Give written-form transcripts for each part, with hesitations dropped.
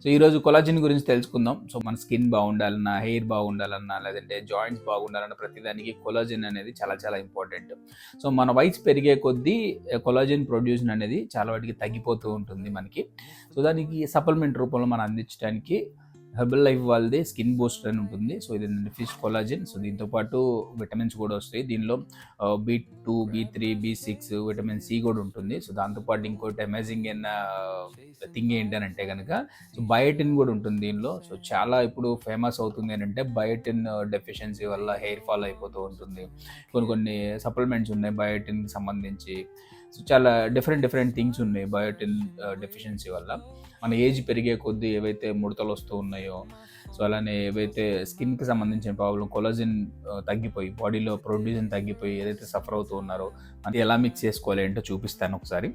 So ఈరోజు collagen గురించి తెలుసుకుందాం. సో మన స్కిన్ బాగుండాలన్నా, హెయిర్ బాగుండాలన్నా, లేదంటే జాయింట్స్ బాగుండాలన్నా ప్రతిదానికి కొలాజిన్ అనేది చాలా చాలా ఇంపార్టెంట్. సో మన వయసు పెరిగే కొద్దీ కొలాజిన్ ప్రొడ్యూషన్ అనేది చాలా వాటికి తగ్గిపోతూ ఉంటుంది మనకి. సో దానికి సప్లిమెంట్ రూపంలో మనం అందించడానికి హెర్బల్ లైఫ్ వాళ్ళది స్కిన్ బూస్టర్ అని ఉంటుంది. సో ఇది ఫిష్ కొలాజిన్. సో దీంతో పాటు విటమిన్స్ కూడా వస్తాయి. దీనిలో B2, B3, B6, vitamin C కూడా ఉంటుంది. సో దాంతోపాటు ఇంకోటి అమేజింగ్ అయిన థింగ్ ఏంటంటే కనుక సో బయోటిన్ కూడా ఉంటుంది దీనిలో. సో చాలా ఇప్పుడు ఫేమస్ అవుతుంది ఏంటంటే బయోటిన్ డెఫిషియన్సీ వల్ల హెయిర్ ఫాల్ అయిపోతూ ఉంటుంది. కొన్ని సప్లిమెంట్స్ ఉన్నాయి బయోటిన్కి సంబంధించి. సో చాలా డిఫరెంట్ థింగ్స్ ఉన్నాయి బయోటిన్ డెఫిషియన్సీ వల్ల. మన ఏజ్ పెరిగే కొద్దీ ఏవైతే ముడతలు వస్తూ ఉన్నాయో, సో అలానే ఏవైతే స్కిన్కి సంబంధించిన ప్రాబ్లం కొలాజిన్ తగ్గిపోయి బాడీలో ప్రొడ్యూషన్ తగ్గిపోయి ఏదైతే సఫర్ అవుతూ ఉన్నారో అది ఎలా మిక్స్ చేసుకోవాలి ఏంటో చూపిస్తాను ఒకసారి.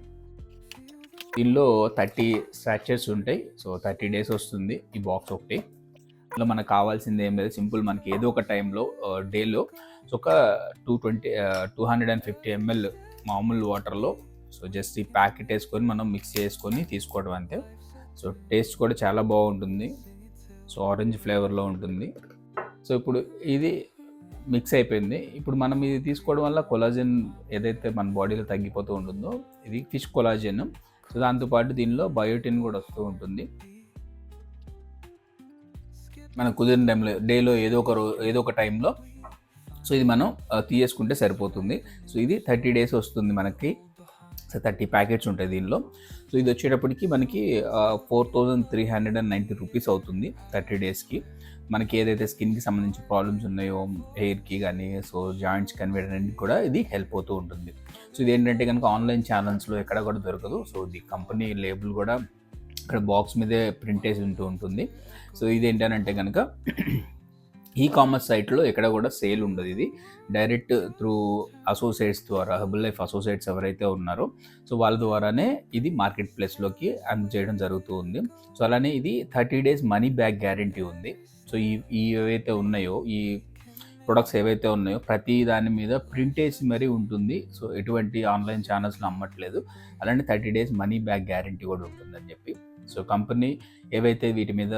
దీనిలో 30 స్ట్రాక్చర్స్ ఉంటాయి. సో 30 days వస్తుంది ఈ బాక్స్ ఒకటి. ఇందులో మనకు కావాల్సింది ఏం లేదు, సింపుల్ మనకి ఏదో ఒక టైంలో డేలో సో ఒక 250 ml మామూలు వాటర్లో సో జస్ట్ ఈ ప్యాకెట్ వేసుకొని మనం మిక్స్ చేసుకొని తీసుకోవడం అంతే. సో టేస్ట్ కూడా చాలా బాగుంటుంది. సో ఆరెంజ్ ఫ్లేవర్లో ఉంటుంది. సో ఇప్పుడు ఇది మిక్స్ అయిపోయింది. ఇప్పుడు మనం ఇది తీసుకోవడం వల్ల కొలాజిన్ ఏదైతే మన బాడీలో తగ్గిపోతూ ఉంటుందో ఇది ఫిష్ కొలాజిన్. సో దాంతోపాటు దీనిలో బయోటిన్ కూడా వస్తూ ఉంటుంది. మనకు కుదిరిన టైంలో డేలో ఏదో ఒక టైంలో సో ఇది మనం తీసేసుకుంటే సరిపోతుంది. సో ఇది 30 days వస్తుంది మనకి. సో 30 ప్యాకెట్స్ ఉంటాయి దీనిలో. సో ఇది వచ్చేటప్పటికి మనకి 4390 రూపీస్ అవుతుంది 30 daysకి. మనకి ఏదైతే స్కిన్కి సంబంధించిన ప్రాబ్లమ్స్ ఉన్నాయో, హెయిర్కి కానీ, సో జాయింట్స్ కానీ వీటన్నిటికి కూడా ఇది హెల్ప్ అవుతూ ఉంటుంది. సో ఇది ఏంటంటే కనుక ఆన్లైన్ ఛానల్స్లో ఎక్కడ కూడా దొరకదు. సో ఇది కంపెనీ లేబుల్ కూడా ఇక్కడ బాక్స్ మీదే ప్రింట్ వేసి ఉంటుంది. సో ఇది ఏంటంటే కనుక కామర్స్ సైట్లో ఎక్కడ కూడా సేల్ ఉండదు. ఇది డైరెక్ట్ త్రూ అసోసియేట్స్ ద్వారా, హెర్బల్ లైఫ్ అసోసియేట్స్ ఎవరైతే ఉన్నారో సో వాళ్ళ ద్వారానే ఇది మార్కెట్ ప్లేస్లోకి అందజేయడం జరుగుతూ ఉంది. సో అలానే ఇది 30 days మనీ బ్యాక్ గ్యారంటీ ఉంది. సో ఈ ఏవైతే ఉన్నాయో ఈ ప్రొడక్ట్స్ ఏవైతే ఉన్నాయో ప్రతి దాని మీద ప్రింట్ వేసి మరీ ఉంటుంది. సో ఎటువంటి ఆన్లైన్ ఛానల్స్లో అమ్మట్లేదు. అలానే 30 days మనీ బ్యాక్ గ్యారంటీ కూడా ఉంటుందని చెప్పి. సో కంపెనీ ఏవైతే వీటి మీద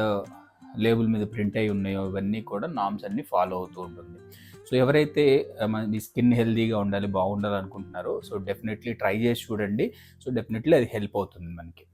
లేబుల్ మీద ప్రింట్ అయి ఉన్నాయో ఇవన్నీ కూడా నామ్స్ అన్ని ఫాలో అవుతూ ఉంటుంది. సో ఎవరైతే మీ స్కిన్ హెల్తీగా ఉండాలి, బాగుండాలి అనుకుంటున్నారో సో డెఫినెట్లీ ట్రై చేసి చూడండి. సో డెఫినెట్లీ అది హెల్ప్ అవుతుంది మనకి.